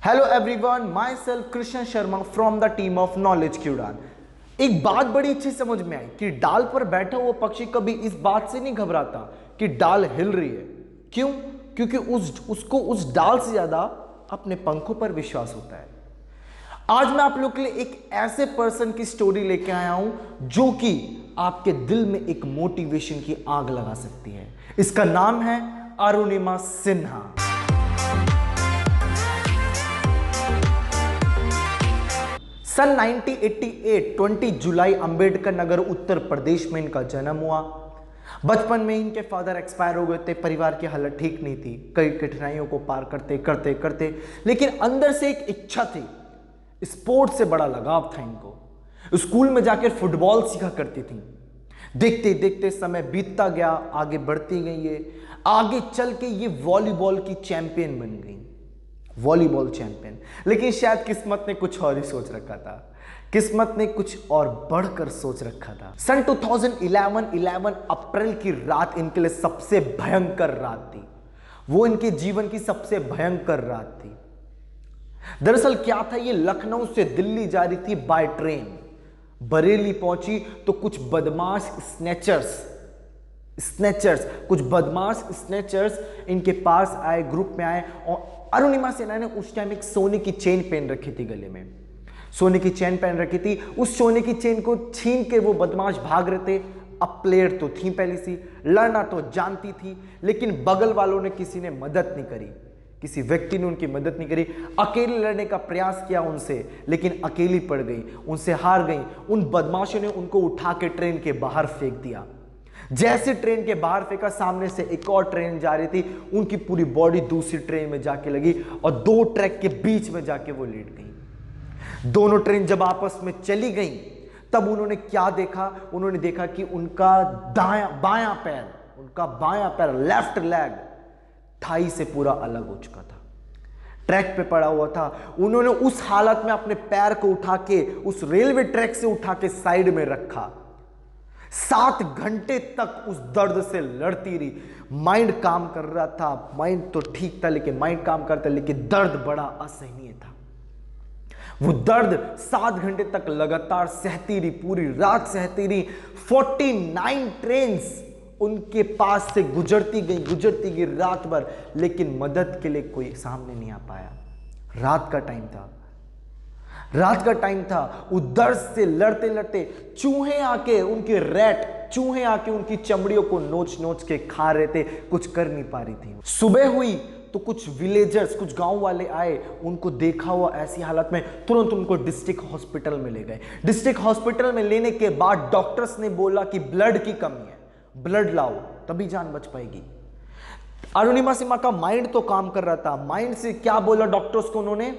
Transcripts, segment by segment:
Hello everyone, my self Krishna Sharma from the team of knowledge की उड़ान। एक बात बड़ी अच्छी समझ में आई कि डाल पर बैठा हुआ पक्षी कभी इस बात से नहीं घबराता कि डाल हिल रही है। क्यों? क्योंकि उसको उस डाल से ज्यादा अपने पंखों पर विश्वास होता है। आज मैं आप लोग के लिए एक ऐसे पर्सन की स्टोरी लेके आया हूं जो कि आपके दिल में एक मोटिवेशन की आग लगा सकती है। इसका नाम है अरुणिमा सिन्हा। सन 1988 20 जुलाई अंबेडकर नगर उत्तर प्रदेश में इनका जन्म हुआ। बचपन में इनके फादर एक्सपायर हो गए थे। परिवार की हालत ठीक नहीं थी। कई कठिनाइयों को पार करते करते करते लेकिन अंदर से एक इच्छा थी। स्पोर्ट से बड़ा लगाव था इनको। स्कूल में जाकर फुटबॉल सीखा करती थी। देखते देखते समय बीतता गया, आगे बढ़ती गई। ये आगे चल के ये वॉलीबॉल की चैंपियन बन गई, वॉलीबॉल चैंपियन। लेकिन शायद किस्मत ने कुछ और ही सोच रखा था। किस्मत ने कुछ और बढ़कर सोच रखा था। सन 2011 अप्रैल की रात इनके लिए सबसे भयंकर रात थी। वो इनके जीवन की सबसे भयंकर रात थी। दरअसल क्या था, ये लखनऊ से दिल्ली जा रही थी बाय ट्रेन। बरेली पहुंची तो कुछ बदमाश स्नेचर्स इनके पास आए, ग्रुप में आए और अरुणिमा सिन्हा ने उस टाइम एक सोने की चेन पहन रखी थी, गले में सोने की चेन पहन रखी थी। उस सोने की चेन को छीन के वो बदमाश भाग रहे थे। अब प्लेयर तो थी पहले सी, लड़ना तो जानती थी, लेकिन बगल वालों ने किसी ने मदद नहीं करी, किसी व्यक्ति ने उनकी मदद नहीं करी। अकेले लड़ने का प्रयास किया उनसे, लेकिन अकेली पड़ गई, उनसे हार गई। उन बदमाशों ने उनको उठा के ट्रेन के बाहर फेंक दिया। जैसे ट्रेन के बाहर फेंका, सामने से एक और ट्रेन जा रही थी। उनकी पूरी बॉडी दूसरी ट्रेन में जाके लगी और दो ट्रैक के बीच में जाके वो लेट गई। दोनों ट्रेन जब आपस में चली गई तब उन्होंने क्या देखा? उन्होंने देखा कि उनका बायां पैर लेफ्ट लेग थाई से पूरा अलग हो चुका था, ट्रैक पे पड़ा हुआ था। उन्होंने उस हालत में अपने पैर को उठा के उस रेलवे ट्रैक से उठा के साइड में रखा। 7 घंटे तक उस दर्द से लड़ती रही। माइंड काम कर रहा था, माइंड तो ठीक था लेकिन माइंड काम करता, लेकिन दर्द बड़ा असहनीय था। वो दर्द 7 घंटे तक लगातार सहती रही, पूरी रात सहती रही। 49 ट्रेन्स उनके पास से गुजरती गई रात भर, लेकिन मदद के लिए कोई सामने नहीं आ पाया। रात का टाइम था। उस दर्द से लड़ते लड़ते चूहे आके उनकी चमड़ियों को नोच के खा रहे थे, कुछ कर नहीं पा रही थी। सुबह हुई तो कुछ विलेजर्स, कुछ गांव वाले आए, उनको देखा हुआ ऐसी हालत में तुरंत उनको डिस्ट्रिक्ट हॉस्पिटल में ले गए। डिस्ट्रिक्ट हॉस्पिटल में लेने के बाद डॉक्टर्स ने बोला कि ब्लड की कमी है, ब्लड लाओ तभी जान बच पाएगी। अरुणिमा सिन्हा का माइंड तो काम कर रहा था। माइंड से क्या बोला डॉक्टर्स को उन्होंने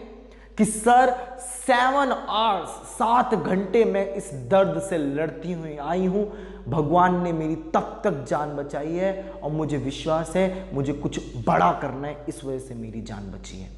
कि सर 7 घंटे में इस दर्द से लड़ती हुई आई हूं। भगवान ने मेरी तब तक जान बचाई है और मुझे विश्वास है मुझे कुछ बड़ा करना है, इस वजह से मेरी जान बची है।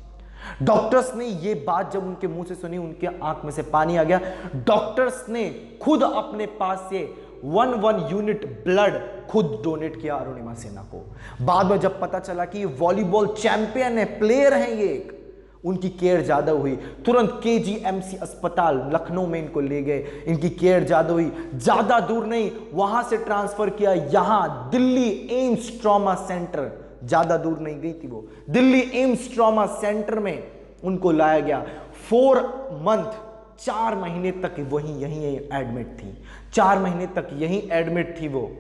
डॉक्टर्स ने ये बात जब उनके मुंह से सुनी, उनके आंख में से पानी आ गया। डॉक्टर्स ने खुद अपने पास से 1 यूनिट ब्लड खुद डोनेट किया अरुणिमा सिन्हा को। बाद में जब पता चला कि ये वॉलीबॉल चैंपियन है, प्लेयर हैं ये, उनकी केयर ज्यादा हुई। तुरंत KGMC अस्पताल लखनऊ में इनको ले गए। इनकी केयर ज्यादा हुई, ज्यादा दूर नहीं, वहां से ट्रांसफर किया यहां दिल्ली एम्स ट्रॉमा सेंटर। ज्यादा दूर नहीं गई थी वो, दिल्ली एम्स ट्रॉमा सेंटर में उनको लाया गया। 4 मंथ 4 महीने तक यहीं एडमिट थी। 4 महीने तक यहीं एडमिट थी वो।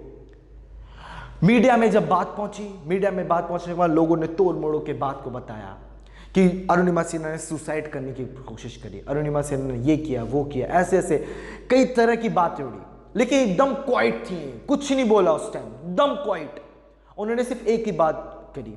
मीडिया में जब बात पहुंची, मीडिया में बात पहुंचने के बाद लोगों ने तोड़ मोड़ों के बात को बताया कि अरुणिमा सिन्हा ने सुसाइड करने की कोशिश करी, अरुणिमा सिन्हा ने ये किया वो किया, ऐसे कई तरह की बातें उड़ी। लेकिन एकदम क्वाइट थी, कुछ नहीं बोला उस टाइम, एकदम क्वाइट। उन्होंने सिर्फ एक ही बात करी,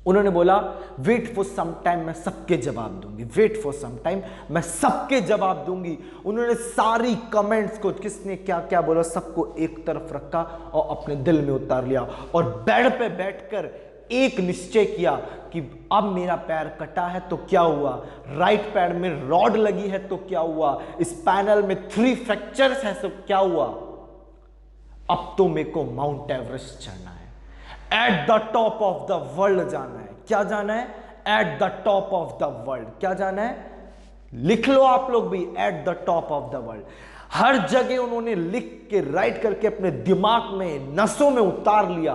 उन्होंने बोला वेट फॉर सम टाइम, मैं सबके जवाब दूंगी, वेट फॉर सम टाइम, मैं सबके जवाब दूंगी। उन्होंने सारी कमेंट्स को, किसने क्या क्या बोला, सबको एक तरफ रखा और अपने दिल में उतार लिया और बेड पे बैठकर एक निश्चय किया कि अब मेरा पैर कटा है तो क्या हुआ, राइट पैर में रॉड लगी है तो क्या हुआ, स्पाइनल में 3 फ्रैक्चर्स है तो क्या हुआ, अब तो मेरे को माउंट एवरेस्ट चढ़ना है, at the top of the world जाना है। क्या जाना है? At the top of the world. क्या जाना है? लिख लो आप लोग भी, at the top of the world. हर जगह उन्होंने लिख के, राइट करके अपने दिमाग में, नसों में उतार लिया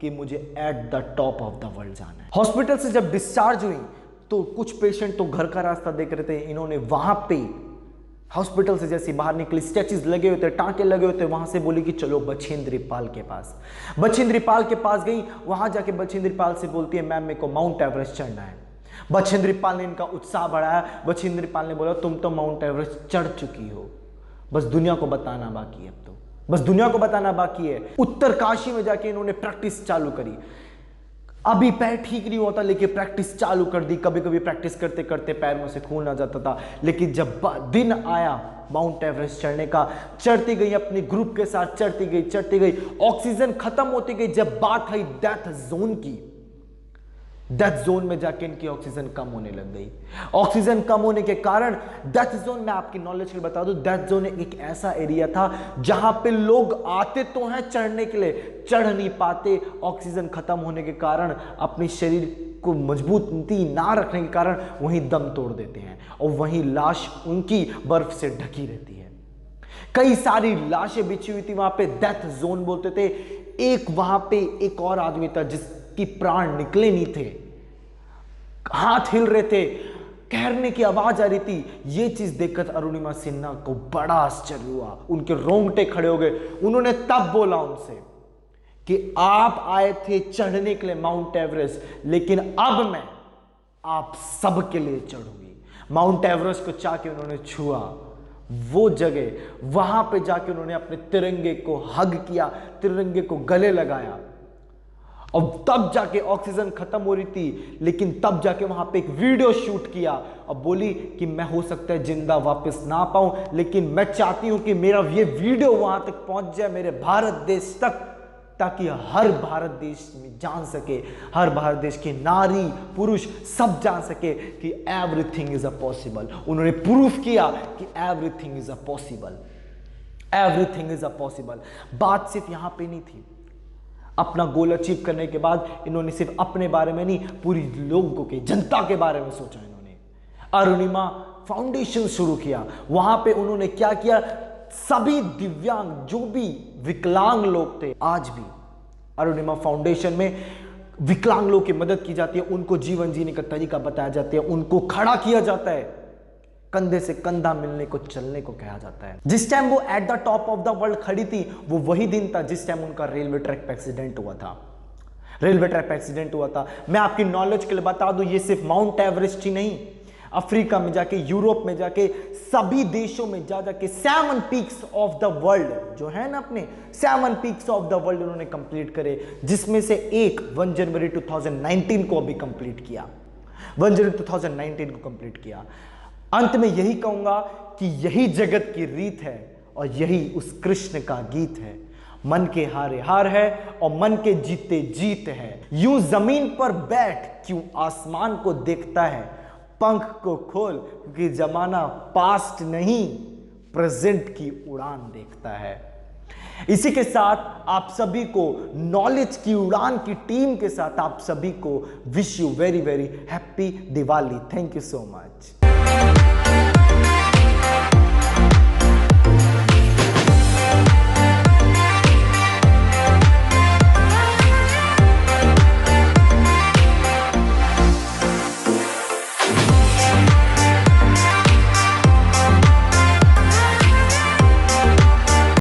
कि मुझे eight the top of the world जाना है। हॉस्पिटल से जब डिस्चार्ज हुई तो कुछ पेशेंट तो घर का रास्ता देख रहे थे, इन्होंने वहां पे हॉस्पिटल से जैसे बाहर निकली, स्टेचेस लगे हुए थे, टांके लगे हुए थे, वहां से बोली कि चलो बछेंद्री पाल के पास। बछेंद्री पाल के पास गई, वहां जाके बछेंद्री पाल से बोलती है मैम मेरे को माउंट एवरेस्ट चढ़ना है। बछेंद्री पाल ने इनका उत्साह बढ़ाया। बछेंद्री पाल ने बोला तुम तो माउंट एवरेस्ट चढ़ चुकी हो, बस दुनिया को बताना बाकी है, अब तो बस दुनिया को बताना बाकी है। उत्तरकाशी में जाके इन्होंने प्रैक्टिस चालू करी। अभी पैर ठीक नहीं होता लेकिन प्रैक्टिस चालू कर दी। कभी कभी प्रैक्टिस करते करते पैर में से खून आ जाता था, लेकिन जब दिन आया माउंट एवरेस्ट चढ़ने का, चढ़ती गई, अपने ग्रुप के साथ चढ़ती गई। ऑक्सीजन खत्म होती गई। जब बात आई डेथ जोन की, डेथ जोन में जाके इनकी ऑक्सीजन कम होने लग गई। ऑक्सीजन कम होने के कारण डेथ जोन, मैं आपकी नॉलेज के लिए बता दूं, डेथ जोन एक ऐसा एरिया था जहां पे लोग आते तो हैं चढ़ने के लिए, चढ़ नहीं पाते। ऑक्सीजन खत्म होने के कारण, अपने शरीर को मजबूती ना रखने के कारण वहीं दम तोड़ देते हैं और वहीं लाश उनकी बर्फ से ढकी रहती है। कई सारी लाशें बिछी हुई थी वहां पे, डेथ जोन बोलते थे। एक वहां पे एक और आदमी था जिसकी प्राण निकले नहीं थे, हाथ हिल रहे थे, कहरने की आवाज आ रही थी। ये चीज देखकर अरुणिमा सिन्हा को बड़ा आश्चर्य हुआ, उनके रोंगटे खड़े हो गए। उन्होंने तब बोला उनसे कि आप आए थे चढ़ने के लिए माउंट एवरेस्ट, लेकिन अब मैं आप सबके लिए चढ़ूंगी। माउंट एवरेस्ट को जाके उन्होंने छुआ, वो जगह, वहां पे जाके उन्होंने अपने तिरंगे को हग किया, तिरंगे को गले लगाया। और तब जाके ऑक्सीजन खत्म हो रही थी, लेकिन तब जाके वहां पे एक वीडियो शूट किया और बोली कि मैं हो सकता है जिंदा वापस ना पाऊं, लेकिन मैं चाहती हूं कि मेरा ये वीडियो वहां तक पहुंच जाए, मेरे भारत देश तक, ताकि हर भारत देश में जान सके, हर भारत देश के नारी पुरुष सब जान सके कि एवरीथिंग इज अ पॉसिबल। उन्होंने प्रूफ किया कि everything is a possible, everything is a possible. बात सिर्फ यहां पे नहीं थी। अपना गोल अचीव करने के बाद इन्होंने सिर्फ अपने बारे में नहीं, पूरी लोगों के, जनता के बारे में सोचा। इन्होंने अरुणिमा फाउंडेशन शुरू किया। वहां पे उन्होंने क्या किया, सभी दिव्यांग, जो भी विकलांग लोग थे, आज भी अरुणिमा फाउंडेशन में विकलांग लोगों की मदद की जाती है, उनको जीवन जीने का तरीका बताया जाता है, उनको खड़ा किया जाता है, कंधे से कंधा मिलने को, चलने को कहा जाता है। जिस टाइम वो eight the top of the world खड़ी थी, वो वही दिन था जिस टाइम उनका रेलवे ट्रैक पे एक्सीडेंट हुआ था। रेलवे ट्रैक पे एक्सीडेंट हुआ था। मैं आपकी नॉलेज के लिए बता दूं, ये सिर्फ माउंट एवरेस्ट ही नहीं, अफ्रीका में जाके, यूरोप में जाके, सभी देशों में जा जाके 7 पीक्स ऑफ द वर्ल्ड जो है ना, अपने 7 पीक्स ऑफ द वर्ल्ड उन्होंने कंप्लीट करे, जिसमें से एक 1 जनवरी 2019 को अभी कंप्लीट किया, 1 जनवरी 2019 को कंप्लीट किया। अंत में यही कहूंगा कि यही जगत की रीत है और यही उस कृष्ण का गीत है। मन के हारे हार है और मन के जीते जीत है। यूं जमीन पर बैठ क्यों आसमान को देखता है, पंख को खोल क्योंकि जमाना पास्ट नहीं प्रेजेंट की उड़ान देखता है। इसी के साथ आप सभी को, नॉलेज की उड़ान की टीम के साथ आप सभी को wish you very very happy Diwali. Thank you so much.